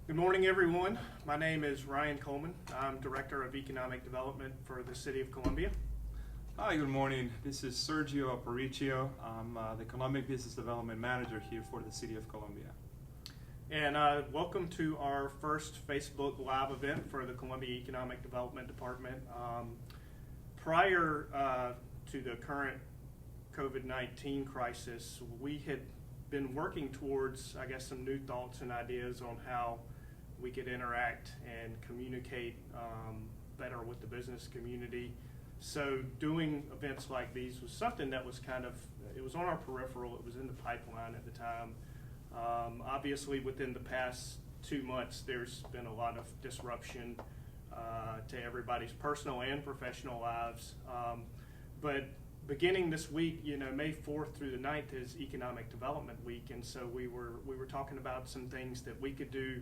Good morning, everyone. My name is Ryan Coleman. I'm Director of Economic Development for the City of Columbia. Hi, good morning. This is Sergio Aparicio. I'm the Economic Business Development Manager here for the City of Columbia. And welcome to our first Facebook Live event for the Columbia Economic Development Department. Prior to the current COVID-19 crisis, we had been working towards, some new thoughts and ideas on how we could interact and communicate better with the business community. So doing events like these was something that was it was on our peripheral, it was in the pipeline at the time. Obviously within the past 2 months, there's been a lot of disruption to everybody's personal and professional lives. But beginning this week, May 4th through the 9th is Economic Development Week, and so we were talking about some things that we could do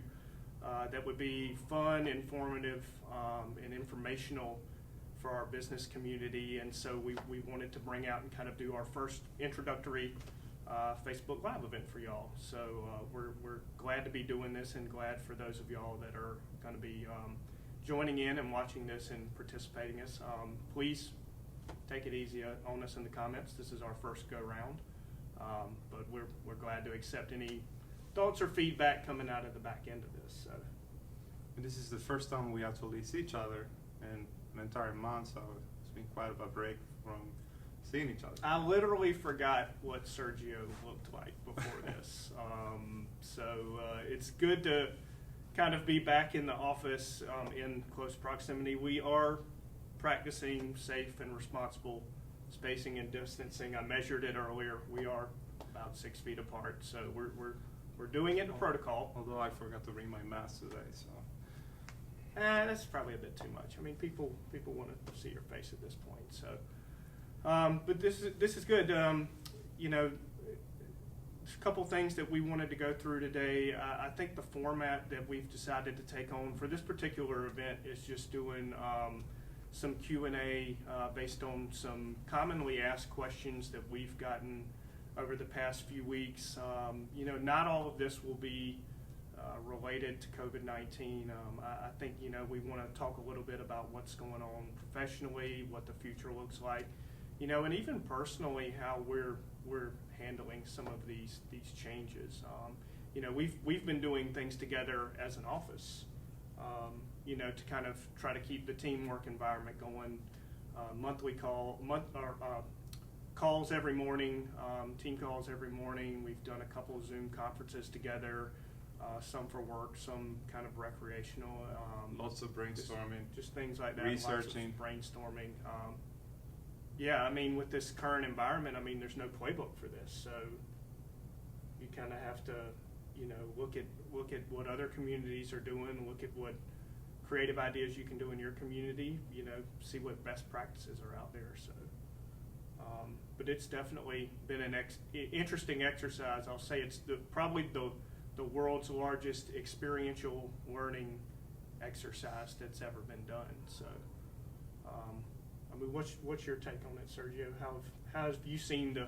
that would be fun, informative, and informational for our business community. And so we wanted to bring out and kind of do our first introductory Facebook Live event for y'all. So we're glad to be doing this, and glad for those of y'all that are going to be joining in and watching this and participating us. Please take it easy on us in the comments. This is our first go round, but we're glad to accept any thoughts or feedback coming out of the back end of this. So. And this is the first time we actually see each other in an entire month, so it's been quite a break from seeing each other. I literally forgot what Sergio looked like before this. It's good to kind of be back in the office in close proximity. We are practicing safe and responsible spacing and distancing. I measured it earlier. We are about 6 feet apart, so we're doing it in protocol. Although I forgot to bring my mask today, so. That's probably a bit too much. I mean, people want to see your face at this point. So, but this is good. There's a couple things that we wanted to go through today. I think the format that we've decided to take on for this particular event is just doing some Q&A based on some commonly asked questions that we've gotten over the past few weeks. Not all of this will be related to COVID-19. I think, we want to talk a little bit about what's going on professionally, what the future looks like, and even personally how we're handling some of these changes. We've been doing things together as an office, to kind of try to keep the teamwork environment going. Calls every morning, team calls every morning. We've done a couple of Zoom conferences together, some for work, some kind of recreational. Lots of brainstorming. Just things like that. Researching. Lots of brainstorming. With this current environment, there's no playbook for this. So you kind of have to, look at what other communities are doing, look at what creative ideas you can do in your community, see what best practices are out there. So. But it's definitely been an interesting exercise. I'll say it's probably the world's largest experiential learning exercise that's ever been done. So, what's your take on it, Sergio? How have you seen the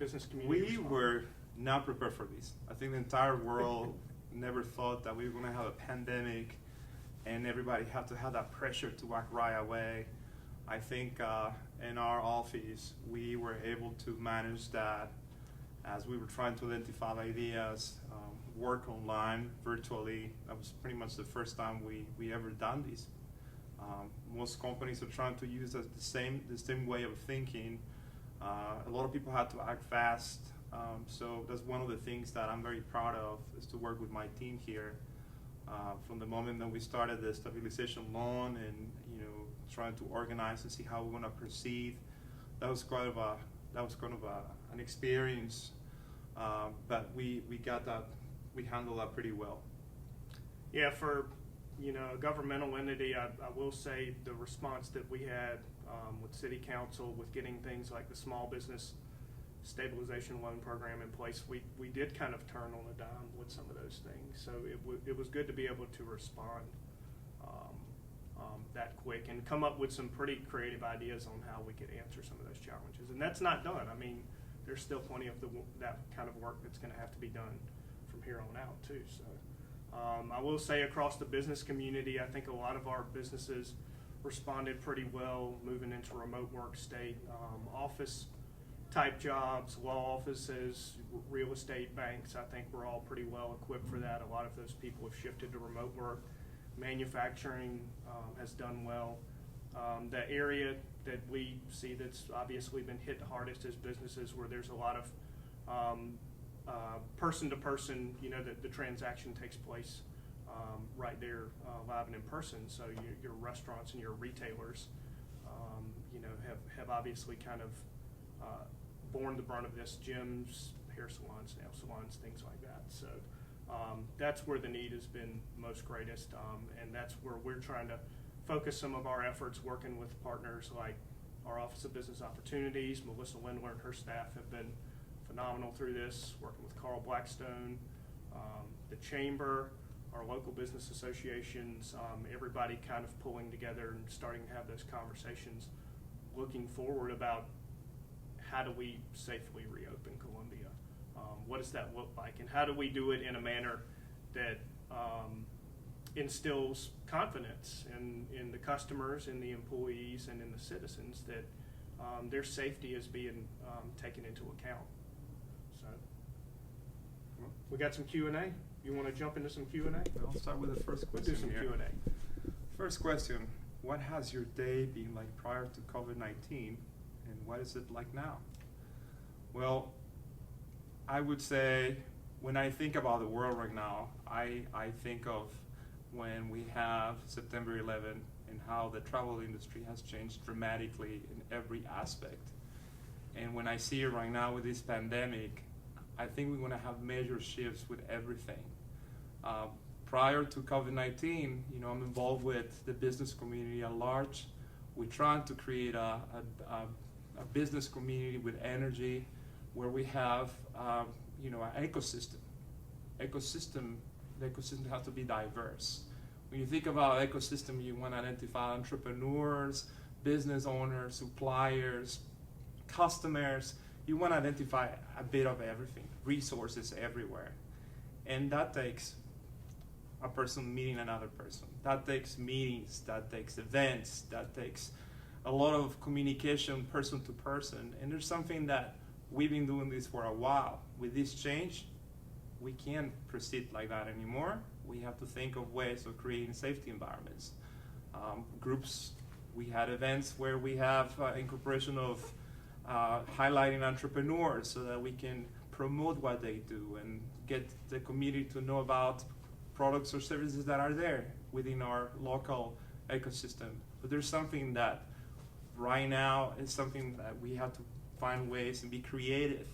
business community We respond? were not prepared for this. I think the entire world never thought that we were going to have a pandemic and everybody had to have that pressure to act right away. I think in our office, we were able to manage that as we were trying to identify ideas, work online, virtually. That was pretty much the first time we ever done this. Most companies are trying to use the same way of thinking. A lot of people had to act fast. So that's one of the things that I'm very proud of, is to work with my team here. From the moment that we started the stabilization loan and trying to organize and see how we're going to proceed, that was kind of an experience, but we got that, we handled that pretty well. Yeah, for a governmental entity, I will say the response that we had with City Council, with getting things like the Small Business Stabilization Loan Program in place, we did kind of turn on a dime with some of those things. So it was good to be able to respond that quick and come up with some pretty creative ideas on how we could answer some of those challenges. And that's not done. There's still plenty of that kind of work that's going to have to be done from here on out too. So I will say across the business community, I think a lot of our businesses responded pretty well moving into remote work state. Office type jobs, law offices, real estate, banks, I think we're all pretty well equipped for that. A lot of those people have shifted to remote work. Manufacturing has done well. The area that we see that's obviously been hit the hardest is businesses where there's a lot of person to person, the transaction takes place right there live and in person. So your restaurants and your retailers, have obviously kind of borne the brunt of this. Gyms, hair salons, nail salons, things like that. So that's where the need has been most greatest, and that's where we're trying to focus some of our efforts, working with partners like our Office of Business Opportunities. Melissa Lindler and her staff have been phenomenal through this, working with Carl Blackstone, the Chamber, our local business associations, everybody kind of pulling together and starting to have those conversations, looking forward about how do we safely reopen Columbia? What does that look like? And how do we do it in a manner that instills confidence in the customers, in the employees, and in the citizens that their safety is being taken into account. So we got some Q&A. You want to jump into some Q&A? I'll start with the first We'll question do some here. Q&A. First question, what has your day been like prior to COVID-19, and what is it like now? Well, I would say when I think about the world right now, I think of when we have September 11 and how the travel industry has changed dramatically in every aspect. And when I see it right now with this pandemic, I think we're going to have major shifts with everything. Prior to COVID-19, I'm involved with the business community at large. We're trying to create a business community with energy where we have, an ecosystem. The ecosystem has to be diverse. When you think about ecosystem, you want to identify entrepreneurs, business owners, suppliers, customers. You want to identify a bit of everything, resources everywhere. And that takes a person meeting another person. That takes meetings, that takes events, that takes a lot of communication person to person. And there's something that we've been doing this for a while. With this change, we can't proceed like that anymore. We have to think of ways of creating safety environments. Groups, we had events where we have incorporation of highlighting entrepreneurs so that we can promote what they do and get the community to know about products or services that are there within our local ecosystem. But there's something that right now is something that we have to find ways and be creative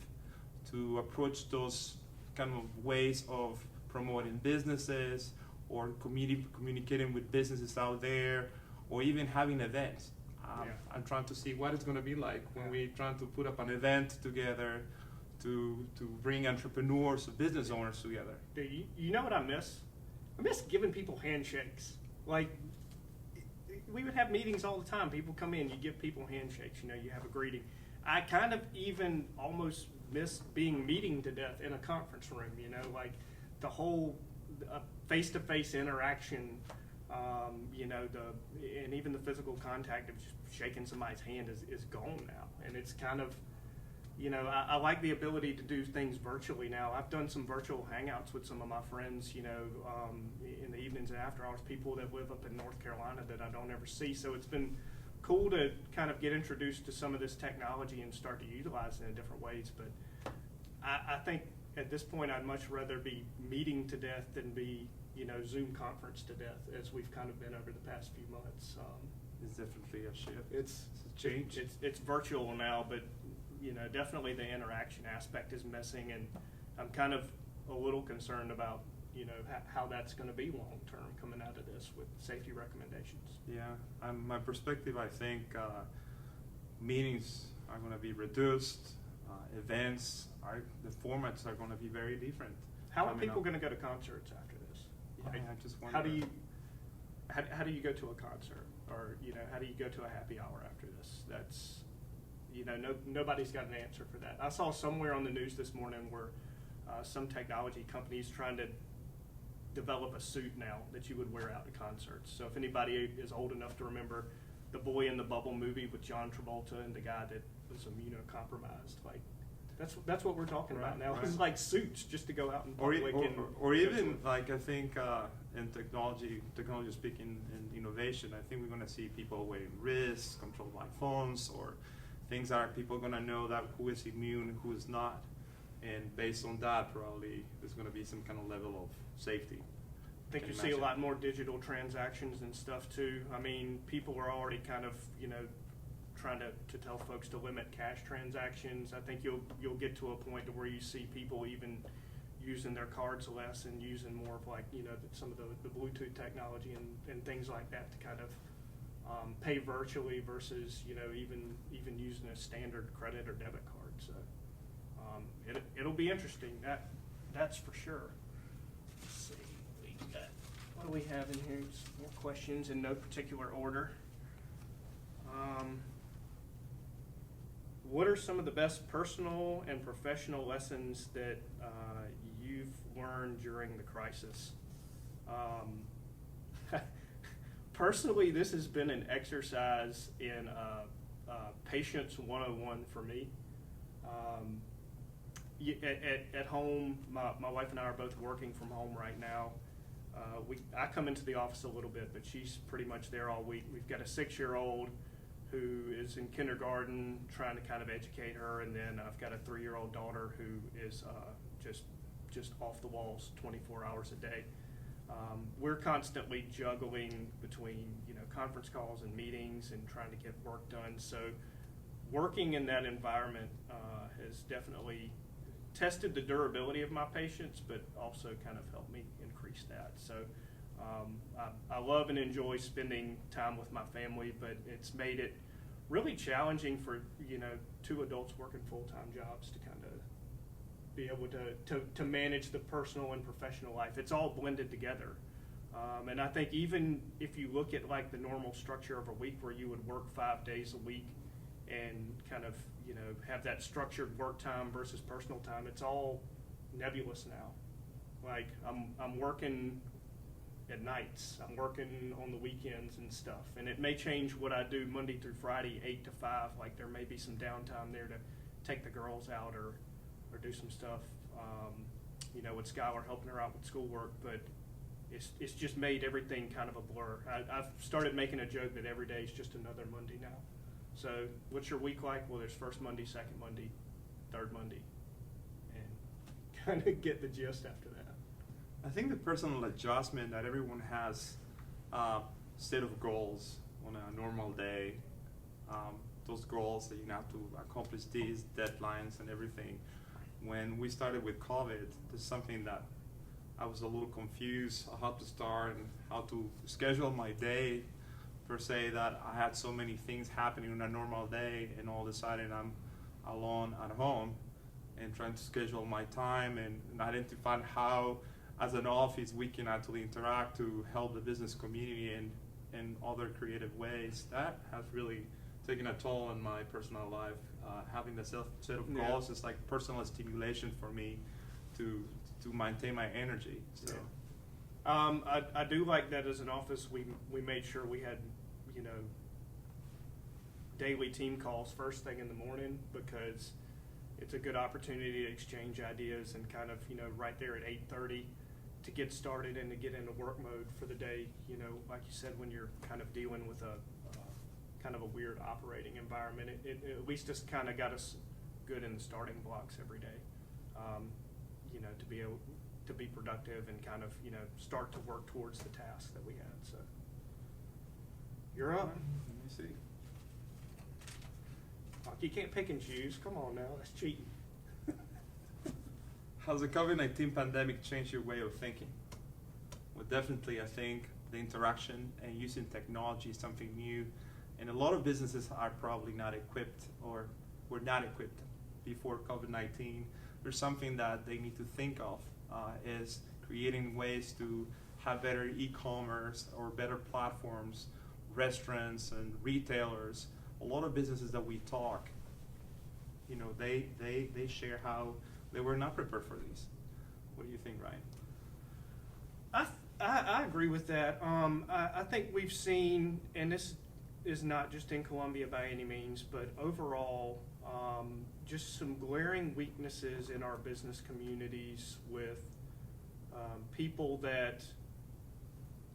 to approach those kind of ways of promoting businesses or communicating with businesses out there, or even having events. I'm trying to see what it's going to be like when we're trying to put up an event together to bring entrepreneurs or business owners together. You know what I miss? I miss giving people handshakes. Like, we would have meetings all the time. People come in, you give people handshakes, you have a greeting. I kind of even almost miss being meeting to death in a conference room, like the whole face-to-face interaction, and even the physical contact of just shaking somebody's hand is gone now. And it's kind of, I like the ability to do things virtually now. I've done some virtual hangouts with some of my friends, in the evenings and after hours, people that live up in North Carolina that I don't ever see. So it's been cool to kind of get introduced to some of this technology and start to utilize it in different ways. But I think at this point I'd much rather be meeting to death than be, Zoom conference to death, as we've kind of been over the past few months. It's definitely a shift. It's a change. It's virtual now, but definitely the interaction aspect is missing, and I'm kind of a little concerned about how that's going to be long term coming out of this with safety recommendations. Yeah, my perspective, I think meetings are going to be reduced. Events, the formats are going to be very different. How are people going to go to concerts after this? Yeah, Like, I just wonder. how do you go to a concert, or how do you go to a happy hour after this? That's nobody's got an answer for that. I saw somewhere on the news this morning where some technology companies trying to develop a suit now that you would wear out to concerts. So if anybody is old enough to remember the Boy in the Bubble movie with John Travolta and the guy that was immunocompromised, like that's what we're talking about now. Right. It's like suits just to go out in Or, public. or even like I think in technology speaking, in innovation, I think we're going to see people wearing wrists controlled by phones, or things that people are going to know that who is immune, who is not, and based on that, probably there's going to be some kind of level of safety. I think you see a lot more digital transactions and stuff too. I mean, people are already kind of, trying to tell folks to limit cash transactions. I think you'll get to a point to where you see people even using their cards less and using more of like, some of the Bluetooth technology and things like that to kind of pay virtually versus, even using a standard credit or debit card. So it'll be interesting. That's for sure. Let's see. What do we have in here? Just more questions in no particular order. What are some of the best personal and professional lessons that you've learned during the crisis? Personally, this has been an exercise in Patience 101 for me. At home, my wife and I are both working from home right now. I come into the office a little bit, but she's pretty much there all week. We've got a 6-year-old who is in kindergarten, trying to kind of educate her, and then I've got a 3-year-old daughter who is just off the walls 24 hours a day. We're constantly juggling between conference calls and meetings and trying to get work done. So working in that environment has definitely tested the durability of my patience, but also kind of helped me increase that. So I love and enjoy spending time with my family, but it's made it really challenging for 2 adults working full-time jobs to kind of be able to manage the personal and professional life. It's all blended together. And I think even if you look at like the normal structure of a week where you would work 5 days a week and kind of have that structured work time versus personal time, it's all nebulous now. Like I'm working at nights, I'm working on the weekends and stuff, and it may change what I do Monday through Friday 8 to 5. Like there may be some downtime there to take the girls out or do some stuff, with Skylar, helping her out with schoolwork, but it's just made everything kind of a blur. I've started making a joke that every day is just another Monday now. So what's your week like? Well, there's first Monday, second Monday, third Monday, and kind of get the gist after that. I think the personal adjustment that everyone has, set of goals on a normal day, those goals that you have to accomplish these deadlines and everything. When we started with COVID, there's something that I was a little confused on how to start and how to schedule my day, per se, that I had so many things happening on a normal day, and all of a sudden I'm alone at home and trying to schedule my time and identify how, as an office, we can actually interact to help the business community in other creative ways. That has really taken a toll on my personal life. Having the set of goals is like personal stimulation for me to maintain my energy. So, I do like that as an office. We made sure we had daily team calls first thing in the morning, because it's a good opportunity to exchange ideas and kind of right there at 8:30 to get started and to get into work mode for the day. Like you said, when you're kind of dealing with a kind of a weird operating environment, it at least just kind of got us good in the starting blocks every day. To be able to be productive and kind of start to work towards the task that we had. So you're up. let me see. You can't pick and choose. Come on now, that's cheating. Has the COVID-19 pandemic changed your way of thinking? Well, definitely, I think the interaction and using technology is something new, and a lot of businesses are probably not equipped or were not equipped before COVID-19. There's something that they need to think of, is creating ways to have better e-commerce or better platforms, restaurants and retailers. A lot of businesses that we talk, they share how they were not prepared for these. What do you think, Ryan? I agree with that. I think we've seen, and this is not just in Columbia by any means, but overall, just some glaring weaknesses in our business communities with people that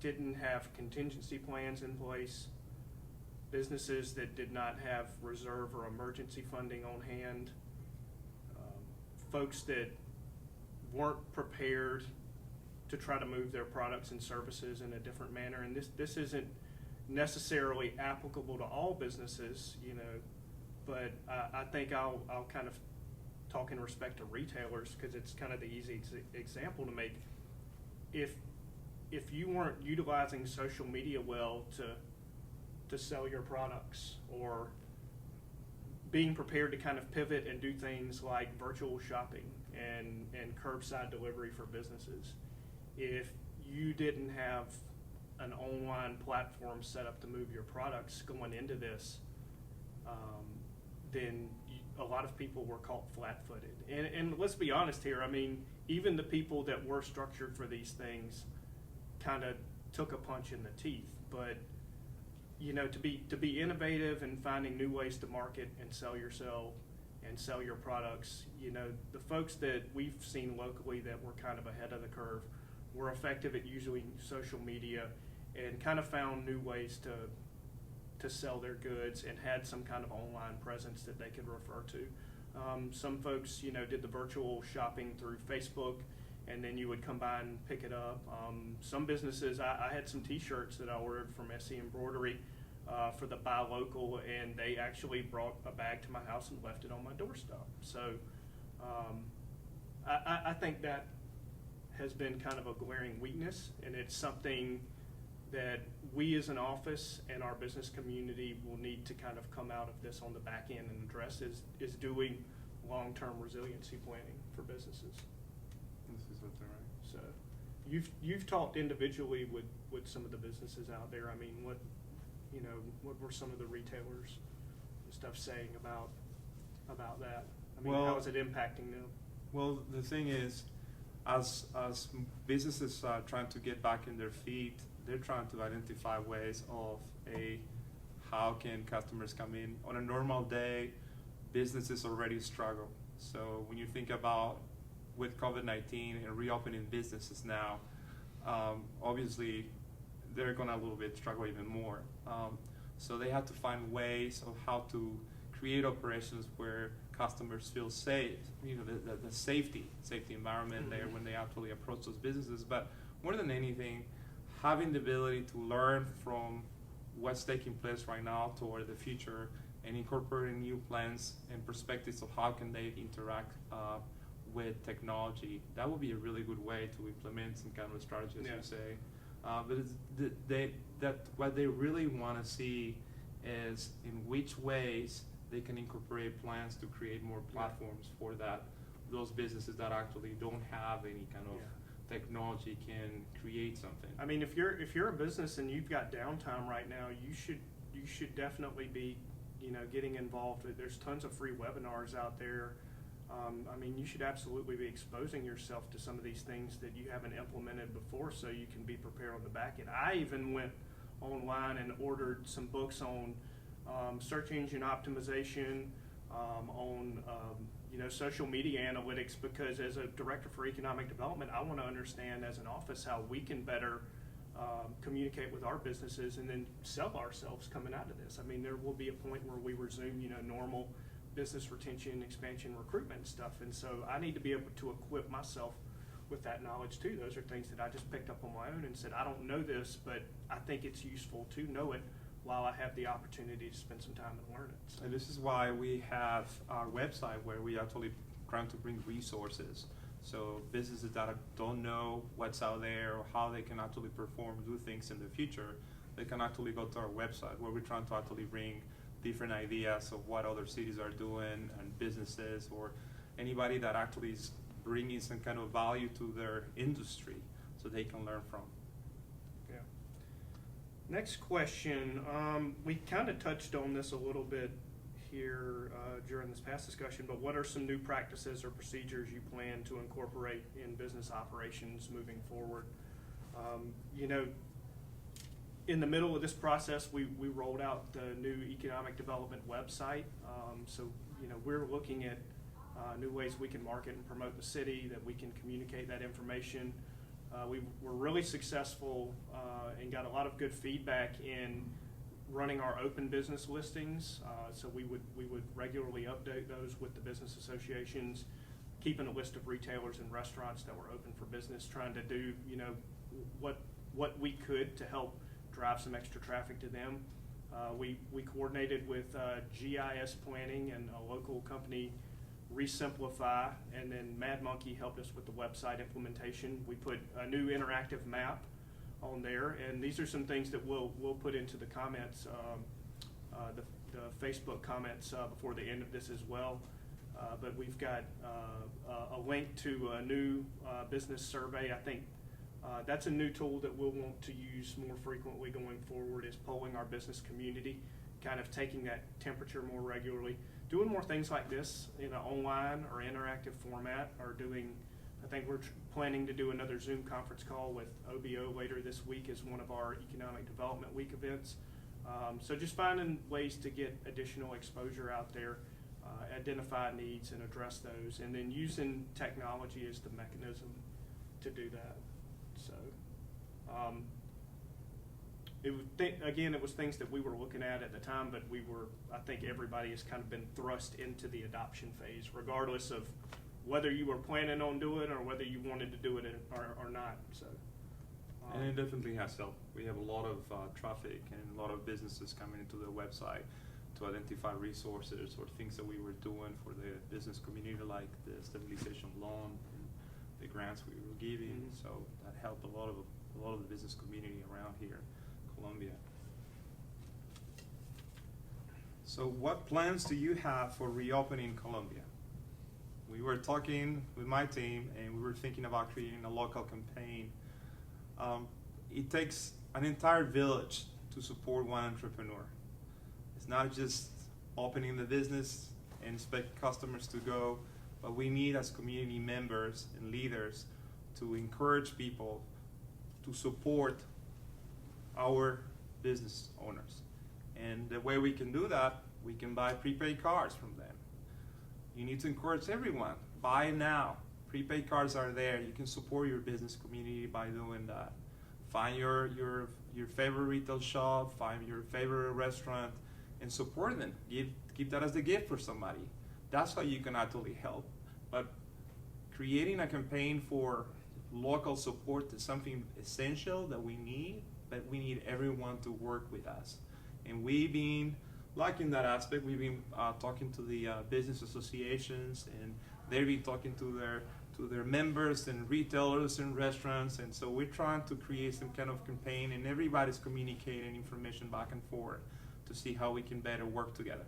didn't have contingency plans in place, businesses that did not have reserve or emergency funding on hand, folks that weren't prepared to try to move their products and services in a different manner. And this isn't necessarily applicable to all businesses, but I think I'll kind of talk in respect to retailers because it's kind of the easy example to make. If you weren't utilizing social media well to sell your products, or being prepared to kind of pivot and do things like virtual shopping and curbside delivery for businesses, if you didn't have an online platform set up to move your products going into this, then a lot of people were caught flat-footed. And let's be honest here, I mean, even the people that were structured for these things kind of took a punch in the teeth. But to be innovative and finding new ways to market and sell yourself and sell your products, the folks that we've seen locally that were kind of ahead of the curve were effective at using social media and kind of found new ways to sell their goods and had some kind of online presence that they could refer to. Some folks, did the virtual shopping through Facebook, and then you would come by and pick it up. Some businesses, I had some T-shirts that I ordered from SE Embroidery for the Buy Local, and they actually brought a bag to my house and left it on my doorstep. So I think that has been kind of a glaring weakness, and it's something that we as an office and our business community will need to kind of come out of this on the back end and address is doing long-term resiliency planning for businesses. This is what they're right. So you've talked individually with some of the businesses out there. I mean, what were some of the retailers and stuff saying about that? I mean, how is it impacting them? Well, the thing is, as businesses are trying to get back in their feet, they're trying to identify ways of how can customers come in. On a normal day, businesses already struggle. So when you think about with COVID-19 and reopening businesses now, obviously they're gonna a little bit struggle even more. So they have to find ways of how to create operations where customers feel safe, the safety environment there when they actually approach those businesses. But more than anything, having the ability to learn from what's taking place right now toward the future and incorporating new plans and perspectives of how can they interact with technology, that would be a really good way to implement some kind of strategy, as you say. But it's what they really want to see is in which ways they can incorporate plans to create more platforms for those businesses that actually don't have any kind of technology can create something. I mean, if you're a business and you've got downtime right now, you should definitely be getting involved. There's tons of free webinars out there. I mean, you should absolutely be exposing yourself to some of these things that you haven't implemented before, so you can be prepared on the back end. I even went online and ordered some books on search engine optimization, on social media analytics, because as a director for economic development, I want to understand as an office how we can better communicate with our businesses and then sell ourselves coming out of this. I mean, there will be a point where we resume normal business retention, expansion, recruitment and stuff, and so I need to be able to equip myself with that knowledge too. Those are things that I just picked up on my own and said, I don't know this, but I think it's useful to know it while I have the opportunity to spend some time and learn it. So. And this is why we have our website where we actually trying to bring resources. So businesses that don't know what's out there or how they can actually do things in the future, they can actually go to our website where we're trying to actually bring different ideas of what other cities are doing and businesses or anybody that actually is bringing some kind of value to their industry so they can learn from. Yeah. Next question. We kind of touched on this a little bit here during this past discussion, but what are some new practices or procedures you plan to incorporate in business operations moving forward? You know, in the middle of this process, we rolled out the new economic development website. So, you know, we're looking at new ways we can market and promote the city, that we can communicate that information. We were really successful and got a lot of good feedback in running our open business listings. So we would regularly update those with the business associations, keeping a list of retailers and restaurants that were open for business, trying to do, you know, what we could to help drive some extra traffic to them. We coordinated with GIS Planning and a local company, Resimplify, and then Mad Monkey helped us with the website implementation. We put a new interactive map on there, and these are some things that we'll put into the comments, the Facebook comments before the end of this as well. But we've got a link to a new business survey. I think that's a new tool that we'll want to use more frequently going forward, is polling our business community, kind of taking that temperature more regularly, doing more things like this in an online or interactive format, or doing, I think we're planning to do another Zoom conference call with OBO later this week as one of our Economic Development Week events. So just finding ways to get additional exposure out there, identify needs and address those, and then using technology as the mechanism to do that. So it was things that we were looking at the time, but I think everybody has kind of been thrust into the adoption phase, regardless of whether you were planning on doing it or whether you wanted to do it or not. So, and it definitely has helped. We have a lot of traffic and a lot of businesses coming into the website to identify resources or things that we were doing for the business community, like the stabilization loan and the grants we were giving. Mm-hmm. So that helped a lot of the business community around here, Columbia. So what plans do you have for reopening Columbia? We were talking with my team, and we were thinking about creating a local campaign. It takes an entire village to support one entrepreneur. It's not just opening the business and expect customers to go, but we need, as community members and leaders, to encourage people to support our business owners. And the way we can do that, we can buy prepaid cards from them. You need to encourage everyone, buy now. Prepaid cards are there. You can support your business community by doing that. Find your favorite retail shop, find your favorite restaurant, and support them. Give that as a gift for somebody. That's how you can actually help. But creating a campaign for local support is something essential that we need, but we need everyone to work with us. And we've been, like in that aspect, we've been talking to the business associations, and they've been talking to their members and retailers and restaurants, and so we're trying to create some kind of campaign, and everybody's communicating information back and forth to see how we can better work together.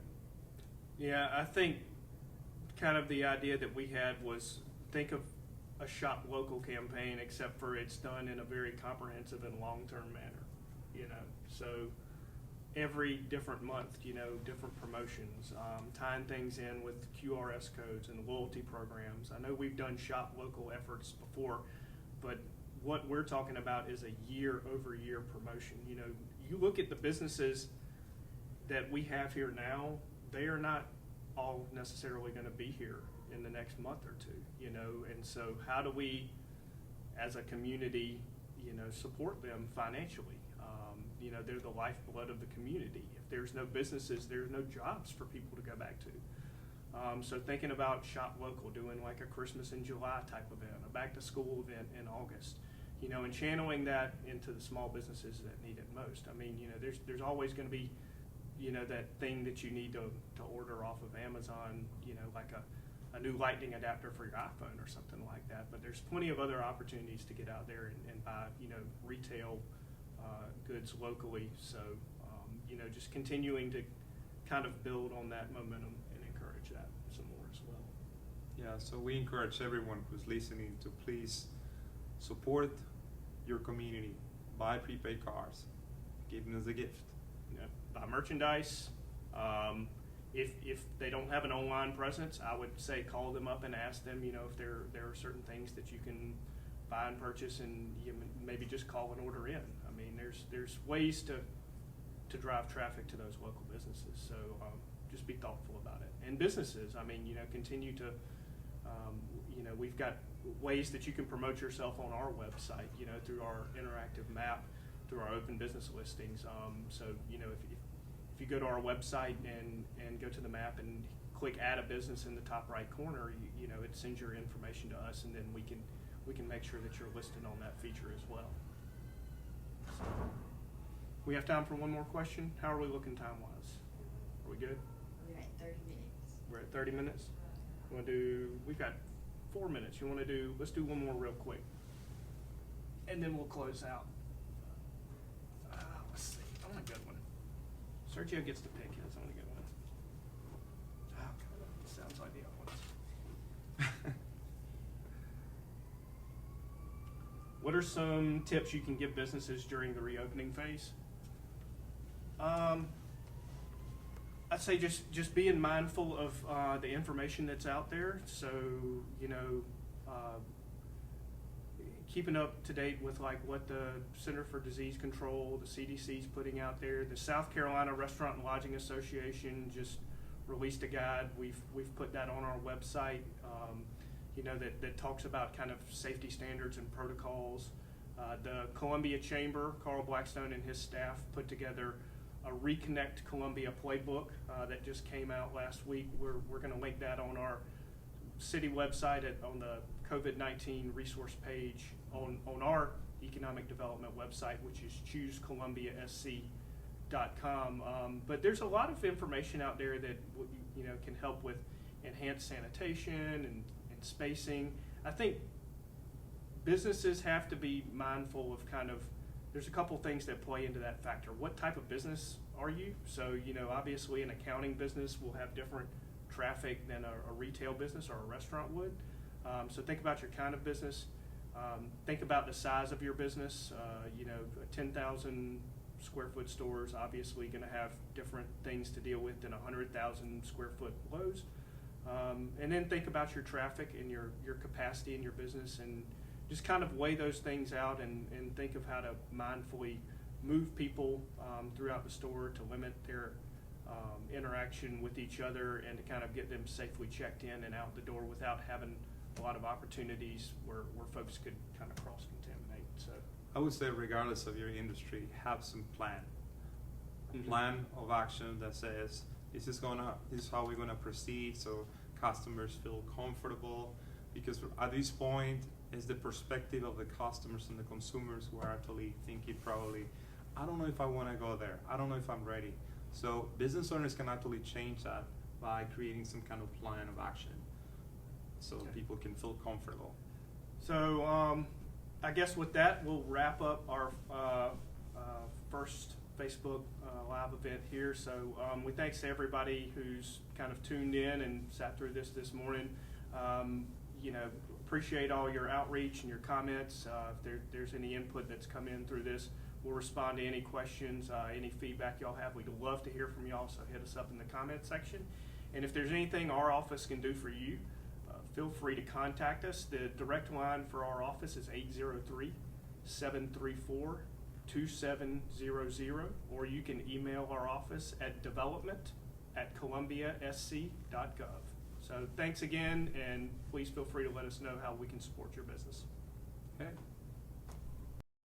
yeah, I think kind of the idea that we had was think of a shop local campaign, except for it's done in a very comprehensive and long-term manner, you know. So every different month, you know, different promotions, tying things in with QRS codes and loyalty programs. I know we've done shop local efforts before, but what we're talking about is a year-over-year promotion. You know, you look at the businesses that we have here now, they are not all necessarily going to be here in the next month or two, you know, and so how do we, as a community, you know, support them financially? You know, they're the lifeblood of the community. If there's no businesses, there's no jobs for people to go back to. So thinking about shop local, doing like a Christmas in July type event, a back to school event in August, you know, and channeling that into the small businesses that need it most. I mean, you know, there's always going to be, you know, that thing that you need to order off of Amazon, you know, like a new lightning adapter for your iPhone or something like that. But there's plenty of other opportunities to get out there and buy, you know, retail goods locally. So, you know, just continuing to kind of build on that momentum and encourage that some more as well. Yeah, so we encourage everyone who's listening to please support your community, buy prepaid cards, give them as a gift. You know, buy merchandise. If they don't have an online presence, I would say call them up and ask them, you know, if there are certain things that you can buy and purchase, and you maybe just call an order in. I mean, there's ways to drive traffic to those local businesses. So just be thoughtful about it. And businesses, I mean, continue to, we've got ways that you can promote yourself on our website, through our interactive map, through our open business listings. So, if you go to our website and go to the map and click add a business in the top right corner, it sends your information to us, and then we can make sure that you're listed on that feature as well. So, we have time for one more question. How are we looking time-wise? Are we good? We're at 30 minutes. We're at 30 minutes? We've got 4 minutes. Let's do one more real quick. And then we'll close out. Let's see. I want a good one. Sergio gets to pick his. I want a good one. Oh, God. Sounds like the other ones. What are some tips you can give businesses during the reopening phase? I'd say just being mindful of the information that's out there. So, keeping up to date with like what the Center for Disease Control, the CDC is putting out there. The South Carolina Restaurant and Lodging Association just released a guide. We've put that on our website. That talks about kind of safety standards and protocols. The Columbia Chamber, Carl Blackstone and his staff put together a Reconnect Columbia playbook that just came out last week. We're going to link that on our city website on the COVID-19 resource page on our economic development website, which is choosecolumbiasc.com. But there's a lot of information out there that can help with enhanced sanitation and spacing. I think businesses have to be mindful of there's a couple things that play into that factor. What type of business are you? So, obviously an accounting business will have different traffic than a retail business or a restaurant would. So think about your kind of business. Think about the size of your business. 10,000 square foot stores obviously going to have different things to deal with than 100,000 square foot Lowe's. And then think about your traffic and your capacity in your business, and just kind of weigh those things out and think of how to mindfully move people throughout the store to limit their interaction with each other, and to kind of get them safely checked in and out the door without having a lot of opportunities where folks could kind of cross-contaminate. So I would say, regardless of your industry, have some plan. A Mm-hmm. plan of action that says this is how we're gonna proceed, so customers feel comfortable. Because at this point, it's the perspective of the customers and the consumers who are actually thinking probably, I don't know if I want to go there. I don't know if I'm ready. So business owners can actually change that by creating some kind of plan of action, so Okay. people can feel comfortable. So I guess with that, we'll wrap up our first Facebook live event here. So we thanks to everybody who's kind of tuned in and sat through this morning. Appreciate all your outreach and your comments. If there's any input that's come in through this, we'll respond to any questions, any feedback y'all have. We'd love to hear from y'all, so hit us up in the comment section. And if there's anything our office can do for you, feel free to contact us. The direct line for our office is 803-734-2700, or you can email our office at development@columbiasc.gov. So thanks again, and please feel free to let us know how we can support your business.